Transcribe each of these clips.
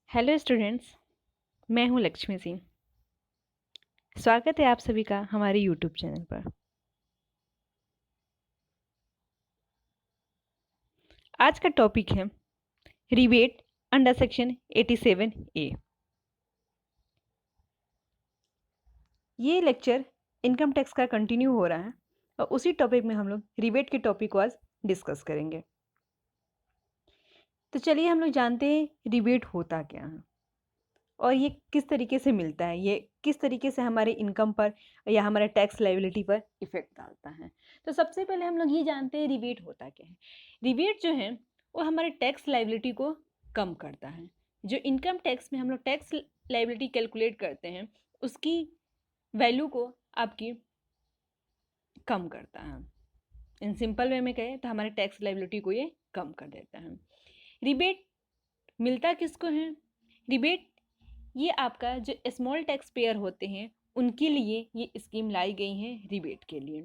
Hello students, मैं हूं लक्ष्मी सिंह। स्वागत है आप सभी का हमारे यूट्यूब चैनल पर। आज का टॉपिक है रिबेट अंडर सेक्शन 87A। ये लेक्चर इनकम टैक्स का कंटिन्यू हो रहा है और उसी टॉपिक में हम लोग रिबेट के टॉपिक को आज डिस्कस करेंगे। तो चलिए हम लोग जानते हैं रिबेट होता क्या है और ये किस तरीके से मिलता है, ये किस तरीके से हमारे इनकम पर या हमारे टैक्स लायबिलिटी पर इफेक्ट डालता है। तो सबसे पहले हम लोग ये जानते हैं रिबेट होता क्या है। रिबेट जो है वो हमारे टैक्स लायबिलिटी को कम करता है। जो इनकम टैक्स में हम लोग टैक्स लायबिलिटी कैलकुलेट करते हैं उसकी वैल्यू को आपकी कम करता है। इन सिंपल वे में कहें तो हमारे टैक्स लायबिलिटी को ये कम कर देता है। रिबेट मिलता किसको है? रिबेट ये आपका जो स्मॉल टैक्स पेयर होते हैं उनके लिए ये स्कीम लाई गई है रिबेट के लिए।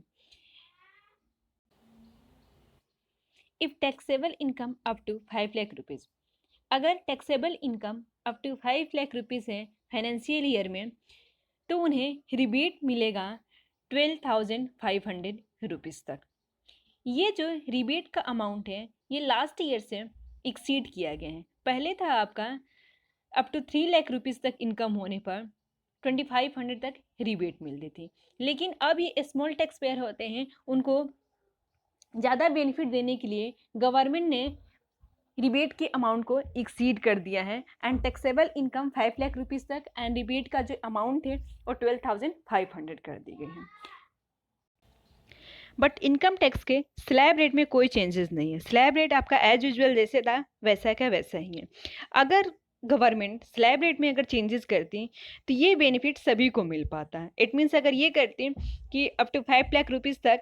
If taxable income up to 5 lakh rupees, अगर taxable income up to 5 lakh rupees है फाइनेंशियल ईयर में तो उन्हें रिबेट मिलेगा 12,500 रुपीज़ तक। ये जो रिबेट का अमाउंट है ये लास्ट ईयर से एक्सीड किया गया है। पहले था आपका अप टू 3 लाख रुपीज़ तक इनकम होने पर 2500 तक रिबेट मिलती थी, लेकिन अब ये स्मॉल टैक्स पेयर होते हैं उनको ज़्यादा बेनिफिट देने के लिए गवर्नमेंट ने रिबेट के अमाउंट को एक्सीड कर दिया है and taxable income 5 lakh rupees तक एंड रिबेट का जो अमाउंट है वो 12,500 कर दी गई है। बट इनकम टैक्स के स्लैब रेट में कोई चेंजेस नहीं है। स्लैब रेट आपका एज यूजुअल जैसे था वैसा का वैसा ही है। अगर गवर्नमेंट स्लैब रेट में अगर चेंजेस करती तो ये बेनिफिट सभी को मिल पाता है। इट मीन्स अगर ये करती कि अप टू 5 लाख रुपीज़ तक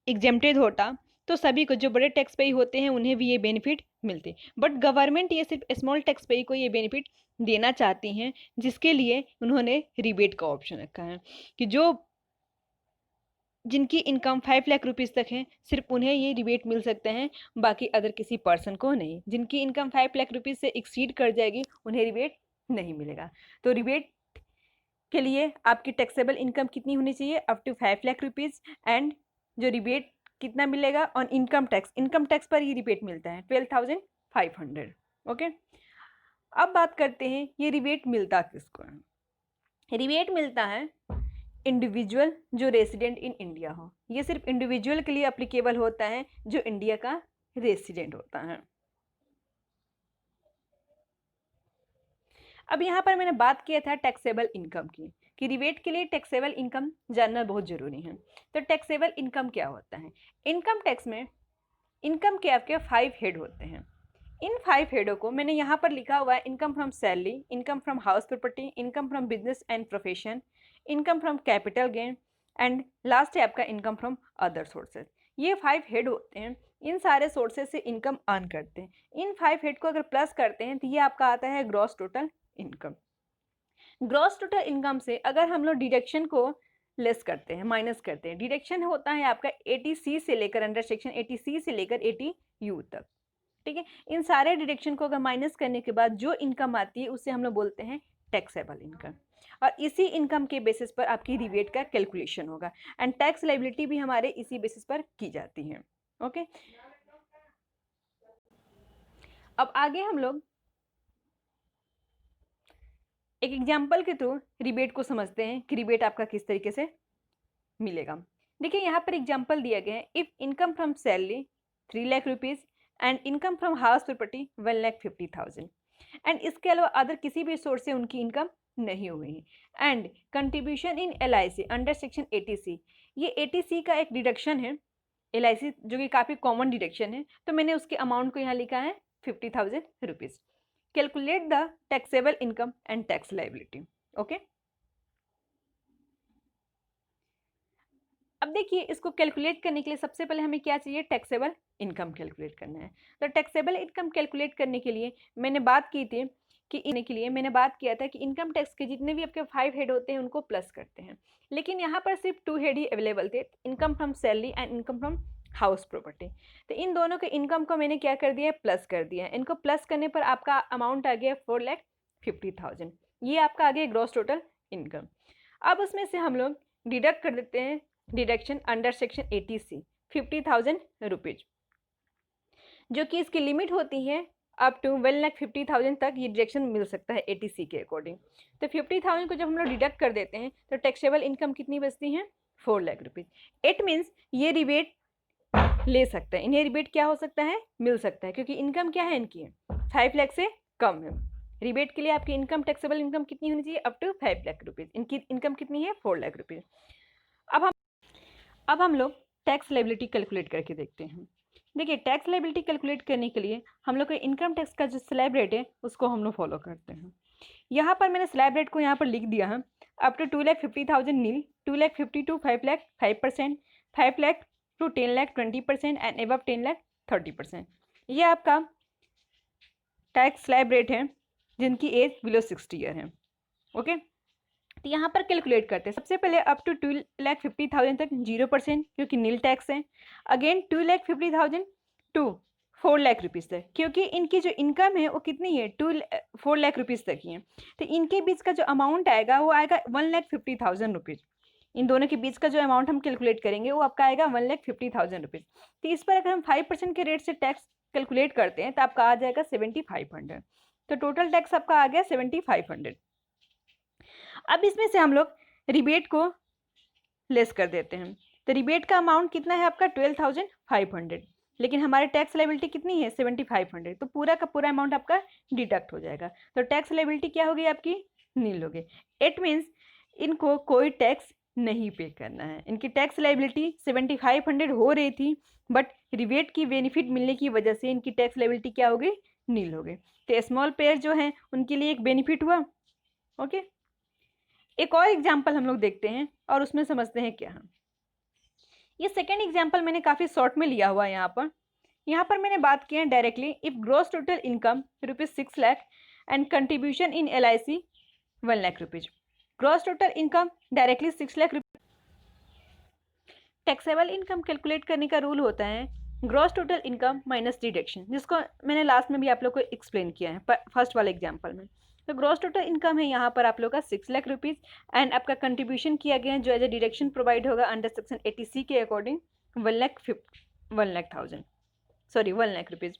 एग्जेम्प्टेड होता तो सभी को जो बड़े टैक्स पेई होते हैं उन्हें भी ये बेनिफिट मिलते। बट गवर्नमेंट ये सिर्फ स्मॉल टैक्स पेई को ये बेनिफिट देना चाहती हैं, जिसके लिए उन्होंने रिबेट का ऑप्शन रखा है कि जो जिनकी इनकम 5 लाख रुपीज़ तक है सिर्फ उन्हें ये रिबेट मिल सकते हैं, बाकी अदर किसी पर्सन को नहीं। जिनकी इनकम 5 लाख रुपीज़ से एक्सीड कर जाएगी उन्हें रिबेट नहीं मिलेगा। तो रिबेट के लिए आपकी टैक्सेबल इनकम कितनी होनी चाहिए? Up to 5 lakh rupees and जो रिबेट कितना मिलेगा ऑन इनकम टैक्स पर ही रिबेट मिलता है 12,500। ओके, अब बात करते हैं ये रिबेट मिलता किसको है। रिबेट मिलता है इंडिविजुअल जो रेसिडेंट इन इंडिया हो। ये सिर्फ इंडिविजुअल के लिए अप्लीकेबल होता है जो इंडिया का रेसिडेंट होता है। अब यहाँ पर मैंने बात किया था टैक्सेबल इनकम की कि रिबेट के लिए टैक्सेबल इनकम जानना बहुत ज़रूरी है। तो टैक्सेबल इनकम क्या होता है? इनकम टैक्स में इनकम के आपके 5 हेड होते हैं। इन 5 हेडों को मैंने यहाँ पर लिखा हुआ है: income from salary, income from house property, income from business and profession, income from capital gain and last है आपका इनकम फ्रॉम अदर सोर्सेज। ये 5 हेड होते हैं, इन सारे सोर्सेज से इनकम अर्न करते हैं। इन 5 हेड को अगर प्लस करते हैं तो ये आपका आता है gross total income. Gross total income से अगर हम लोग डिडक्शन को लेस करते हैं, माइनस करते हैं, डिडक्शन होता है आपका 80C से लेकर अंडर सेक्शन 80C से लेकर 80U तक। ठीक है, इन सारे डिडक्शन को अगर माइनस करने के बाद जो इनकम आती है उसे हम लोग बोलते हैं टैक्सेबल इनकम, और इसी इनकम के बेसिस पर आपकी रिबेट का कैलकुलेशन होगा एंड टैक्स लायबिलिटी भी हमारे इसी बेसिस पर की जाती है। ओके, अब आगे हम लोग एक एग्जाम्पल के थ्रू रिबेट को समझते हैं कि रिबेट आपका किस तरीके से मिलेगा। देखिए यहाँ पर एग्जाम्पल दिया गया है: if income from salary 3 lakh rupees and income from house property 1,50,000 and इसके अलावा अदर किसी भी सोर्स से उनकी इनकम नहीं हुई है and contribution in LIC under section 80C। ये 80C का एक डिडक्शन है LIC जो कि काफ़ी कॉमन डिडक्शन है, तो मैंने उसके अमाउंट को यहाँ लिखा है 50,000 rupees. Calculate the taxable income and tax liability. Okay, अब देखिए इसको कैलकुलेट करने के लिए सबसे पहले हमें क्या चाहिए? टैक्सेबल इनकम कैलकुलेट करना है। तो टैक्सेबल इनकम कैलकुलेट करने के लिए मैंने बात की थी मैंने बात किया था कि इनकम टैक्स के जितने भी आपके 5 हेड होते हैं उनको प्लस करते हैं, लेकिन यहाँ पर सिर्फ 2 हेड ही अवेलेबल थे: income from salary and income from house property. तो इन दोनों के इनकम को मैंने क्या कर दिया है, प्लस कर दिया है। इनको प्लस करने पर आपका अमाउंट आ गया 4,50,000। ये आपका आ गया ग्रॉस टोटल इनकम। अब उसमें से हम लोग डिडक्ट कर देते हैं, deduction under section 80C 50,000 rupees, जो कि इसकी लिमिट होती है अप टू 1,50,000 तक ये डिडक्शन मिल सकता है 80C के अकॉर्डिंग। तो 50,000 को जब हम लोग डिडक्ट कर देते हैं तो टैक्सेबल इनकम कितनी बचती है, 4 लाख रुपीज। इट मीन्स ये रिबेट ले सकते हैं, इन्हें रिबेट क्या हो सकता है, मिल सकता है, क्योंकि इनकम क्या है इनकी, 5 लाख से कम है। रिबेट के लिए आपकी इनकम, टैक्सेबल इनकम कितनी होनी चाहिए, अप टू 5 लाख रुपीज। इनकी इनकम कितनी है, 4 लाख रुपीज। अब हम लोग टैक्स लायबिलिटी कैलकुलेट करके देखते हैं। देखिए, टैक्स लायबिलिटी कैलकुलेट करने के लिए हम लोग को इनकम टैक्स का जो स्लैब रेट है उसको हम लोग फॉलो करते हैं। यहाँ पर मैंने स्लैब रेट को यहाँ पर लिख दिया है, up to 2,50,000 nil, 2,50,000 to 5 lakh 5%, 5 lakh to 10 lakh 20% and above 10 lakh 30%। ये आपका टैक्स स्लैब रेट है जिनकी एज बिलो 60 ईयर है। ओके, तो यहाँ पर कैलकुलेट करते हैं। सबसे पहले अप टू 2,50,000 तक 0% क्योंकि नील टैक्स है। अगेन 2,50,000 टू 4 लाख रुपीज़ तक, क्योंकि इनकी जो इनकम है वो कितनी है, 4 लाख रुपीज़ तक ही है। तो इनके बीच का जो अमाउंट आएगा वो आएगा 1,50,000 रुपीज़। इन दोनों के बीच का जो अमाउंट हम कैलकुलेट करेंगे वो आपका आएगा 1,50,000 रुपीज़। तो इस पर अगर हम 5% के रेट से टैक्स कैलकुलेट करते हैं तो आपका आ जाएगा 7,500। तो टोटल टैक्स आपका आ गया 7,500। अब इसमें से हम लोग रिबेट को लेस कर देते हैं। तो रिबेट का अमाउंट कितना है आपका 12,500, लेकिन हमारे टैक्स लायबिलिटी कितनी है 7,500। तो पूरा का पूरा अमाउंट आपका डिडक्ट हो जाएगा। तो टैक्स लायबिलिटी क्या होगी आपकी, नील होगी। इट मीन्स इनको कोई टैक्स नहीं पे करना है। इनकी टैक्स लायबिलिटी 7,500 हो रही थी, बट रिबेट की बेनिफिट मिलने की वजह से इनकी टैक्स लायबिलिटी क्या हो गई, नील हो गई। तो स्मॉल पेयर जो हैं उनके लिए एक बेनिफिट हुआ। ओके, एक और एग्जाम्पल हम लोग देखते हैं और उसमें समझते हैं क्या है। ये सेकेंड एग्जाम्पल मैंने काफ़ी शॉर्ट में लिया हुआ है। यहाँ पर मैंने बात की है directly, if gross total income ₹6 lakh and contribution in LIC 1 lakh rupees. Gross total income directly 6 lakh rupees. Taxable income calculate करने का रूल होता है gross total income minus deduction, जिसको मैंने लास्ट में भी आप लोग को एक्सप्लेन किया है फर्स्ट वाले एग्जाम्पल में। तो ग्रॉस टोटल इनकम है यहाँ पर आप लोग का 6 लाख रुपीज़ एंड आपका कंट्रीब्यूशन किया गया है जो एज ए डिडक्शन प्रोवाइड होगा अंडर सेक्शन 80C के अकॉर्डिंग 1 लाख रुपीज़।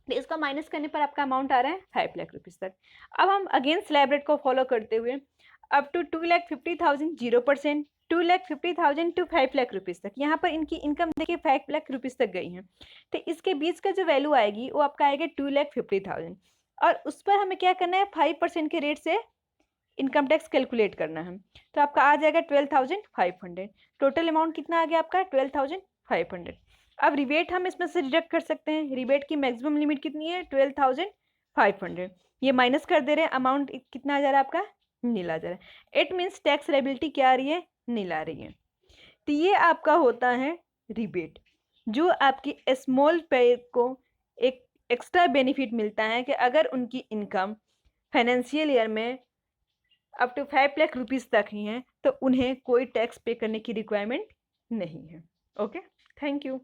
तो इसको माइनस करने पर आपका अमाउंट आ रहा है 5 लाख रुपीज़ तक। अब हम अगेन स्लैब रेट को फॉलो करते हुए up to 2,50,000 0%, 2,50,000 to 5 lakh rupees तक। यहाँ पर इनकी इनकम देखिए 5 लाख रुपीज़ तक गई है। तो इसके बीच का जो वैल्यू आएगी वो आपका आएगा 2,50,000 और उस पर हमें क्या करना है, 5% के रेट से इनकम टैक्स कैलकुलेट करना है। तो आपका आ जाएगा 12,500। टोटल अमाउंट कितना आ गया आपका 12,500। अब रिबेट हम इसमें से डिडक्ट कर सकते हैं। रिबेट की मैक्सिमम लिमिट कितनी है 12,500। ये माइनस कर दे रहे हैं, अमाउंट कितना आ जा रहा है आपका, नीला आ जा रहा है। इट मीन्स टैक्स लायबिलिटी क्या आ रही है, नीला आ रही है। तो ये आपका होता है रिबेट, जो आपकी स्मॉल पेयर को एक एक्स्ट्रा बेनिफिट मिलता है कि अगर उनकी इनकम फाइनेंशियल ईयर में अप टू 5 लाख रुपीज़ तक ही हैं तो उन्हें कोई टैक्स पे करने की रिक्वायरमेंट नहीं है। Okay, thank you.